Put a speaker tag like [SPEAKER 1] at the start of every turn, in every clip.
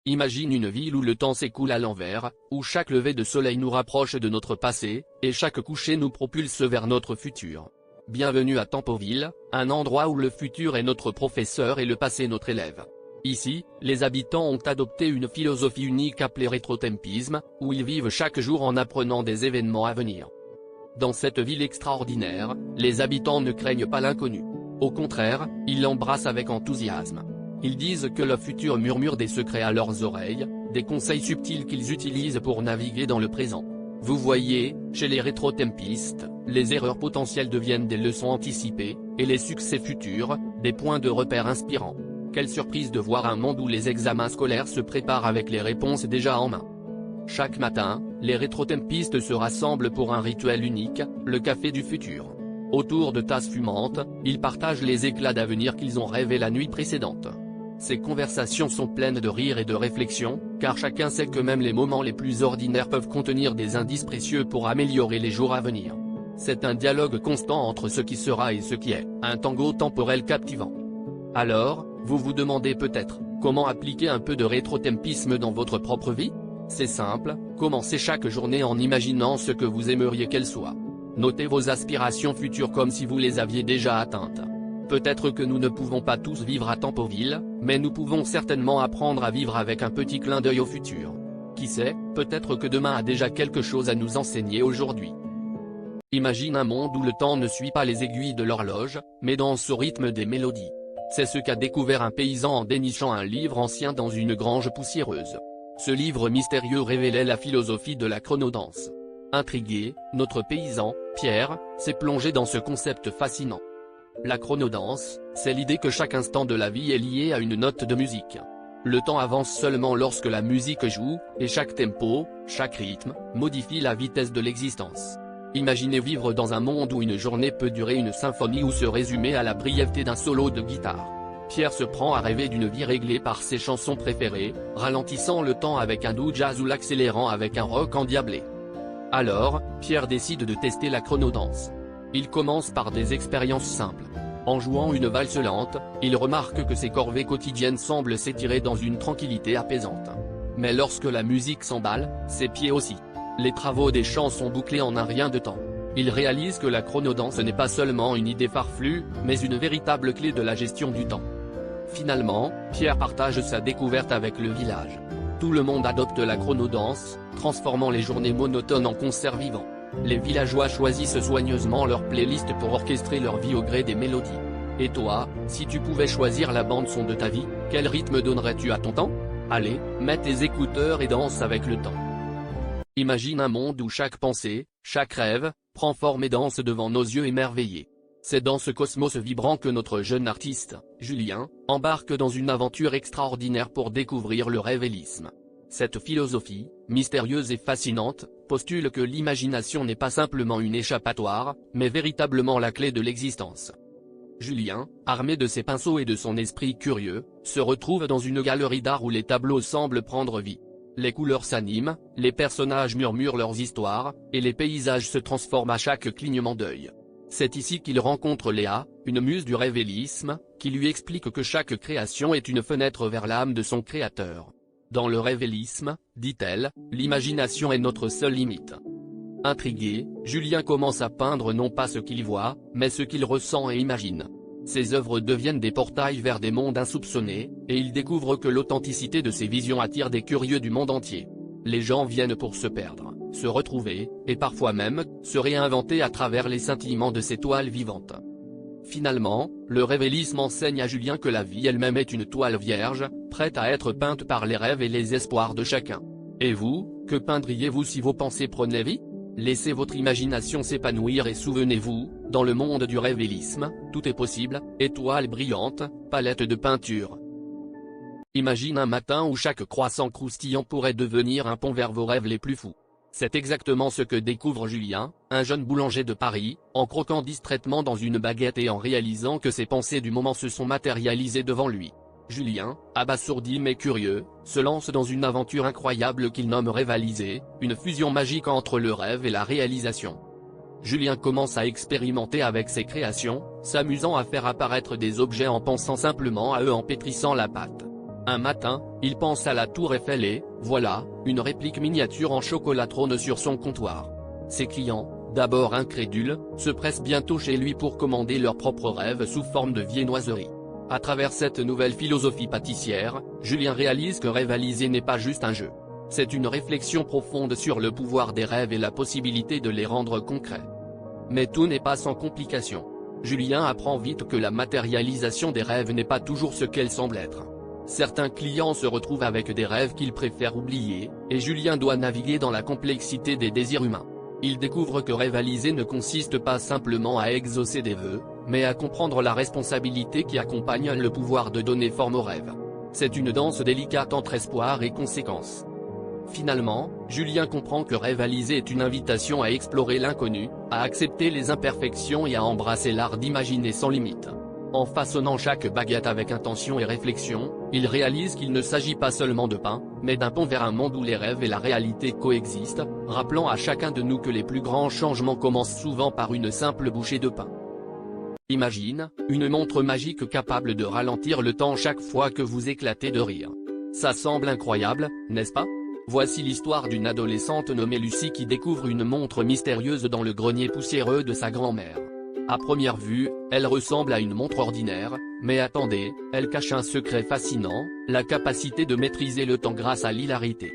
[SPEAKER 1] Imagine une ville où le temps s'écoule à l'envers, où chaque lever de soleil nous rapproche de notre passé, et chaque coucher nous propulse vers notre futur. Bienvenue à Tempoville, un endroit où le futur est notre professeur et le passé notre élève. Ici, les habitants ont adopté une philosophie unique appelée rétrotempisme, où ils vivent chaque jour en apprenant des événements à venir. Dans cette ville extraordinaire, les habitants ne craignent pas l'inconnu. Au contraire, ils l'embrassent avec enthousiasme. Ils disent que le futur murmure des secrets à leurs oreilles, des conseils subtils qu'ils utilisent pour naviguer dans le présent. Vous voyez, chez les rétrotempistes, les erreurs potentielles deviennent des leçons anticipées, et les succès futurs, des points de repère inspirants. Quelle surprise de voir un monde où les examens scolaires se préparent avec les réponses déjà en main. Chaque matin, les rétrotempistes se rassemblent pour un rituel unique, le café du futur. Autour de tasses fumantes, ils partagent les éclats d'avenir qu'ils ont rêvés la nuit précédente. Ces conversations sont pleines de rire et de réflexion, car chacun sait que même les moments les plus ordinaires peuvent contenir des indices précieux pour améliorer les jours à venir. C'est un dialogue constant entre ce qui sera et ce qui est, un tango temporel captivant. Alors, vous vous demandez peut-être, comment appliquer un peu de rétrotempisme dans votre propre vie? C'est simple, commencez chaque journée en imaginant ce que vous aimeriez qu'elle soit. Notez vos aspirations futures comme si vous les aviez déjà atteintes. Peut-être que nous ne pouvons pas tous vivre à Tempoville, mais nous pouvons certainement apprendre à vivre avec un petit clin d'œil au futur. Qui sait, peut-être que demain a déjà quelque chose à nous enseigner aujourd'hui. Imagine un monde où le temps ne suit pas les aiguilles de l'horloge, mais danse au rythme des mélodies. C'est ce qu'a découvert un paysan en dénichant un livre ancien dans une grange poussiéreuse. Ce livre mystérieux révélait la philosophie de la chronodanse. Intrigué, notre paysan, Pierre, s'est plongé dans ce concept fascinant. La chronodanse, c'est l'idée que chaque instant de la vie est lié à une note de musique. Le temps avance seulement lorsque la musique joue, et chaque tempo, chaque rythme, modifie la vitesse de l'existence. Imaginez vivre dans un monde où une journée peut durer une symphonie ou se résumer à la brièveté d'un solo de guitare. Pierre se prend à rêver d'une vie réglée par ses chansons préférées, ralentissant le temps avec un doux jazz ou l'accélérant avec un rock endiablé. Alors, Pierre décide de tester la chronodanse. Il commence par des expériences simples. En jouant une valse lente, il remarque que ses corvées quotidiennes semblent s'étirer dans une tranquillité apaisante. Mais lorsque la musique s'emballe, ses pieds aussi. Les travaux des champs sont bouclés en un rien de temps. Il réalise que la chronodanse n'est pas seulement une idée farfelue, mais une véritable clé de la gestion du temps. Finalement, Pierre partage sa découverte avec le village. Tout le monde adopte la chronodanse, transformant les journées monotones en concerts vivants. Les villageois choisissent soigneusement leur playlist pour orchestrer leur vie au gré des mélodies. Et toi, si tu pouvais choisir la bande-son de ta vie, quel rythme donnerais-tu à ton temps? Allez, mets tes écouteurs et danse avec le temps. Imagine un monde où chaque pensée, chaque rêve, prend forme et danse devant nos yeux émerveillés. C'est dans ce cosmos vibrant que notre jeune artiste, Julien, embarque dans une aventure extraordinaire pour découvrir le révélisme. Cette philosophie, mystérieuse et fascinante, postule que l'imagination n'est pas simplement une échappatoire, mais véritablement la clé de l'existence. Julien, armé de ses pinceaux et de son esprit curieux, se retrouve dans une galerie d'art où les tableaux semblent prendre vie. Les couleurs s'animent, les personnages murmurent leurs histoires, et les paysages se transforment à chaque clignement d'œil. C'est ici qu'il rencontre Léa, une muse du révélisme, qui lui explique que chaque création est une fenêtre vers l'âme de son créateur. Dans le révélisme, dit-elle, l'imagination est notre seule limite. Intrigué, Julien commence à peindre non pas ce qu'il voit, mais ce qu'il ressent et imagine. Ses œuvres deviennent des portails vers des mondes insoupçonnés, et il découvre que l'authenticité de ses visions attire des curieux du monde entier. Les gens viennent pour se perdre, se retrouver, et parfois même, se réinventer à travers les scintillements de ces toiles vivantes. Finalement, le révélisme enseigne à Julien que la vie elle-même est une toile vierge, prête à être peinte par les rêves et les espoirs de chacun. Et vous, que peindriez-vous si vos pensées prenaient vie? Laissez votre imagination s'épanouir et souvenez-vous, dans le monde du révélisme, tout est possible, étoiles brillantes, palettes de peinture. Imagine un matin où chaque croissant croustillant pourrait devenir un pont vers vos rêves les plus fous. C'est exactement ce que découvre Julien, un jeune boulanger de Paris, en croquant distraitement dans une baguette et en réalisant que ses pensées du moment se sont matérialisées devant lui. Julien, abasourdi mais curieux, se lance dans une aventure incroyable qu'il nomme Révalisé, une fusion magique entre le rêve et la réalisation. Julien commence à expérimenter avec ses créations, s'amusant à faire apparaître des objets en pensant simplement à eux en pétrissant la pâte. Un matin, il pense à la tour Eiffel et, voilà, une réplique miniature en chocolat trône sur son comptoir. Ses clients, d'abord incrédules, se pressent bientôt chez lui pour commander leurs propres rêves sous forme de viennoiserie. À travers cette nouvelle philosophie pâtissière, Julien réalise que rivaliser n'est pas juste un jeu. C'est une réflexion profonde sur le pouvoir des rêves et la possibilité de les rendre concrets. Mais tout n'est pas sans complications. Julien apprend vite que la matérialisation des rêves n'est pas toujours ce qu'elle semble être. Certains clients se retrouvent avec des rêves qu'ils préfèrent oublier, et Julien doit naviguer dans la complexité des désirs humains. Il découvre que rivaliser ne consiste pas simplement à exaucer des vœux, mais à comprendre la responsabilité qui accompagne le pouvoir de donner forme aux rêves. C'est une danse délicate entre espoir et conséquence. Finalement, Julien comprend que rivaliser est une invitation à explorer l'inconnu, à accepter les imperfections et à embrasser l'art d'imaginer sans limite. En façonnant chaque baguette avec intention et réflexion, il réalise qu'il ne s'agit pas seulement de pain, mais d'un pont vers un monde où les rêves et la réalité coexistent, rappelant à chacun de nous que les plus grands changements commencent souvent par une simple bouchée de pain. Imagine, une montre magique capable de ralentir le temps chaque fois que vous éclatez de rire. Ça semble incroyable, n'est-ce pas? Voici l'histoire d'une adolescente nommée Lucie qui découvre une montre mystérieuse dans le grenier poussiéreux de sa grand-mère. À première vue, elle ressemble à une montre ordinaire, mais attendez, elle cache un secret fascinant, la capacité de maîtriser le temps grâce à l'hilarité.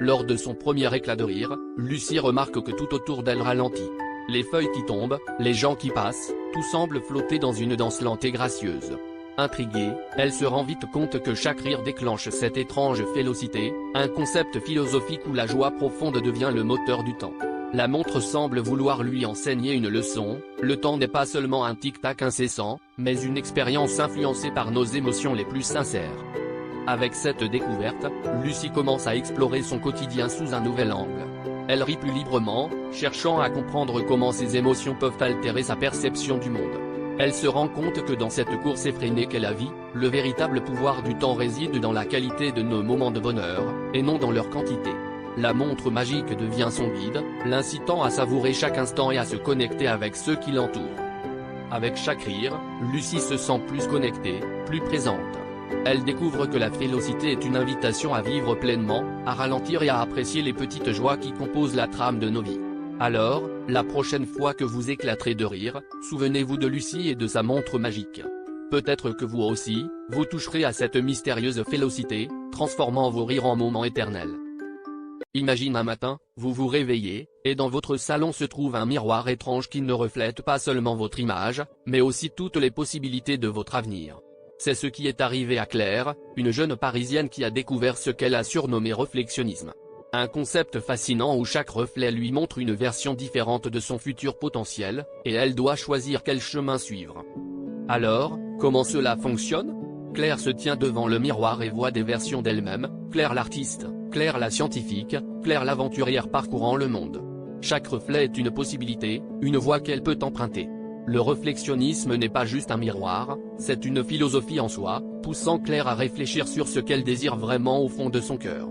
[SPEAKER 1] Lors de son premier éclat de rire, Lucie remarque que tout autour d'elle ralentit. Les feuilles qui tombent, les gens qui passent, tout semble flotter dans une danse lente et gracieuse. Intriguée, elle se rend vite compte que chaque rire déclenche cette étrange vélocité, un concept philosophique où la joie profonde devient le moteur du temps. La montre semble vouloir lui enseigner une leçon, le temps n'est pas seulement un tic-tac incessant, mais une expérience influencée par nos émotions les plus sincères. Avec cette découverte, Lucie commence à explorer son quotidien sous un nouvel angle. Elle rit plus librement, cherchant à comprendre comment ses émotions peuvent altérer sa perception du monde. Elle se rend compte que dans cette course effrénée qu'est la vie, le véritable pouvoir du temps réside dans la qualité de nos moments de bonheur, et non dans leur quantité. La montre magique devient son guide, l'incitant à savourer chaque instant et à se connecter avec ceux qui l'entourent. Avec chaque rire, Lucie se sent plus connectée, plus présente. Elle découvre que la vélocité est une invitation à vivre pleinement, à ralentir et à apprécier les petites joies qui composent la trame de nos vies. Alors, la prochaine fois que vous éclaterez de rire, souvenez-vous de Lucie et de sa montre magique. Peut-être que vous aussi, vous toucherez à cette mystérieuse vélocité, transformant vos rires en moments éternels. Imagine un matin, vous vous réveillez, et dans votre salon se trouve un miroir étrange qui ne reflète pas seulement votre image, mais aussi toutes les possibilités de votre avenir. C'est ce qui est arrivé à Claire, une jeune Parisienne qui a découvert ce qu'elle a surnommé réflexionnisme. Un concept fascinant où chaque reflet lui montre une version différente de son futur potentiel, et elle doit choisir quel chemin suivre. Alors, comment cela fonctionne? Claire se tient devant le miroir et voit des versions d'elle-même, Claire l'artiste, Claire la scientifique, Claire l'aventurière parcourant le monde. Chaque reflet est une possibilité, une voie qu'elle peut emprunter. Le réflexionnisme n'est pas juste un miroir, c'est une philosophie en soi, poussant Claire à réfléchir sur ce qu'elle désire vraiment au fond de son cœur.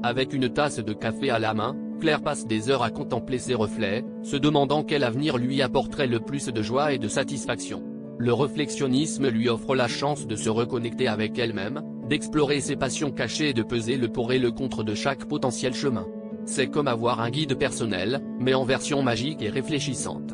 [SPEAKER 1] Avec une tasse de café à la main, Claire passe des heures à contempler ses reflets, se demandant quel avenir lui apporterait le plus de joie et de satisfaction. Le réflexionnisme lui offre la chance de se reconnecter avec elle-même, d'explorer ses passions cachées et de peser le pour et le contre de chaque potentiel chemin. C'est comme avoir un guide personnel, mais en version magique et réfléchissante.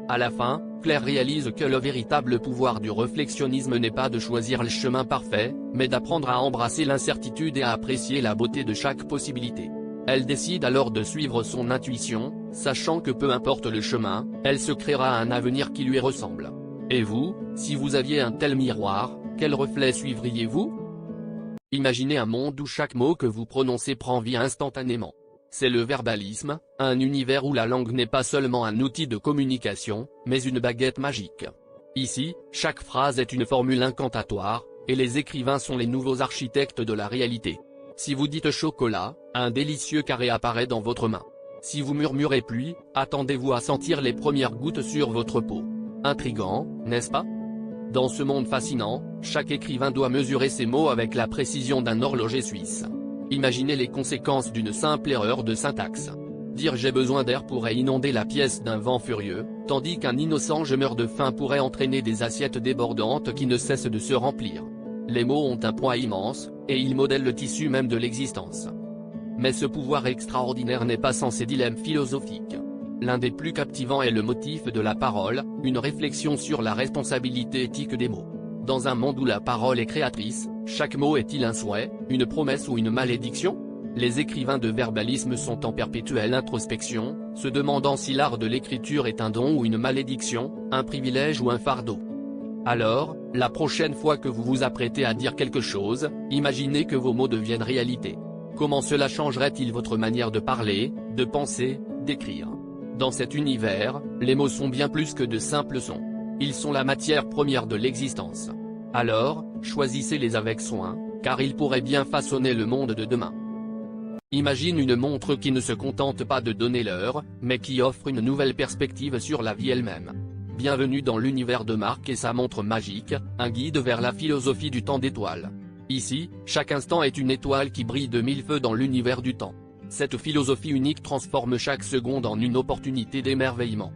[SPEAKER 1] À la fin, Claire réalise que le véritable pouvoir du réflexionnisme n'est pas de choisir le chemin parfait, mais d'apprendre à embrasser l'incertitude et à apprécier la beauté de chaque possibilité. Elle décide alors de suivre son intuition, sachant que peu importe le chemin, elle se créera un avenir qui lui ressemble. Et vous, si vous aviez un tel miroir, quel reflet suivriez-vous? Imaginez un monde où chaque mot que vous prononcez prend vie instantanément. C'est le verbalisme, un univers où la langue n'est pas seulement un outil de communication, mais une baguette magique. Ici, chaque phrase est une formule incantatoire, et les écrivains sont les nouveaux architectes de la réalité. Si vous dites chocolat, un délicieux carré apparaît dans votre main. Si vous murmurez pluie, attendez-vous à sentir les premières gouttes sur votre peau. Intriguant, n'est-ce pas? Dans ce monde fascinant, chaque écrivain doit mesurer ses mots avec la précision d'un horloger suisse. Imaginez les conséquences d'une simple erreur de syntaxe. Dire j'ai besoin d'air pourrait inonder la pièce d'un vent furieux, tandis qu'un innocent je meurs de faim pourrait entraîner des assiettes débordantes qui ne cessent de se remplir. Les mots ont un poids immense, et ils modèlent le tissu même de l'existence. Mais ce pouvoir extraordinaire n'est pas sans ses dilemmes philosophiques. L'un des plus captivants est le motif de la parole, une réflexion sur la responsabilité éthique des mots. Dans un monde où la parole est créatrice, chaque mot est-il un souhait, une promesse ou une malédiction? Les écrivains de verbalisme sont en perpétuelle introspection, se demandant si l'art de l'écriture est un don ou une malédiction, un privilège ou un fardeau. Alors, la prochaine fois que vous vous apprêtez à dire quelque chose, imaginez que vos mots deviennent réalité. Comment cela changerait-il votre manière de parler, de penser, d'écrire? Dans cet univers, les mots sont bien plus que de simples sons. Ils sont la matière première de l'existence. Alors, choisissez-les avec soin, car ils pourraient bien façonner le monde de demain. Imagine une montre qui ne se contente pas de donner l'heure, mais qui offre une nouvelle perspective sur la vie elle-même. Bienvenue dans l'univers de Marc et sa montre magique, un guide vers la philosophie du temps d'étoiles. Ici, chaque instant est une étoile qui brille de mille feux dans l'univers du temps. Cette philosophie unique transforme chaque seconde en une opportunité d'émerveillement.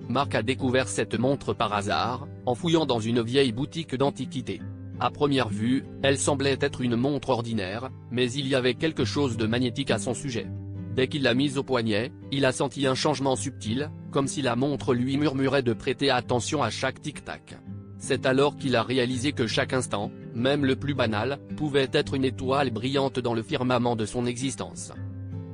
[SPEAKER 1] Marc a découvert cette montre par hasard, en fouillant dans une vieille boutique d'antiquités. À première vue, elle semblait être une montre ordinaire, mais il y avait quelque chose de magnétique à son sujet. Dès qu'il l'a mise au poignet, il a senti un changement subtil, comme si la montre lui murmurait de prêter attention à chaque tic-tac. C'est alors qu'il a réalisé que chaque instant, même le plus banal, pouvait être une étoile brillante dans le firmament de son existence.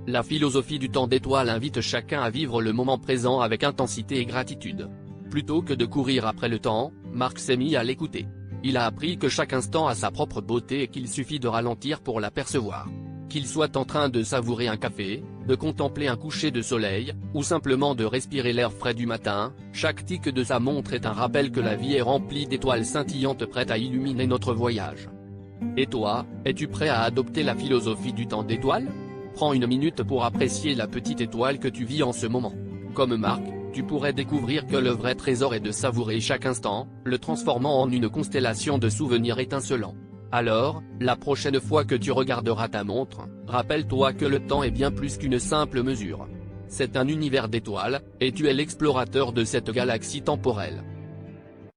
[SPEAKER 1] La philosophie du temps d'étoile invite chacun à vivre le moment présent avec intensité et gratitude. Plutôt que de courir après le temps, Marc s'est mis à l'écouter. Il a appris que chaque instant a sa propre beauté et qu'il suffit de ralentir pour l'apercevoir. Qu'il soit en train de savourer un café, de contempler un coucher de soleil, ou simplement de respirer l'air frais du matin, chaque tic de sa montre est un rappel que la vie est remplie d'étoiles scintillantes prêtes à illuminer notre voyage. Et toi, es-tu prêt à adopter la philosophie du temps d'étoile? Prends une minute pour apprécier la petite étoile que tu vis en ce moment. Comme Marc, tu pourrais découvrir que le vrai trésor est de savourer chaque instant, le transformant en une constellation de souvenirs étincelants. Alors, la prochaine fois que tu regarderas ta montre, rappelle-toi que le temps est bien plus qu'une simple mesure. C'est un univers d'étoiles, et tu es l'explorateur de cette galaxie temporelle.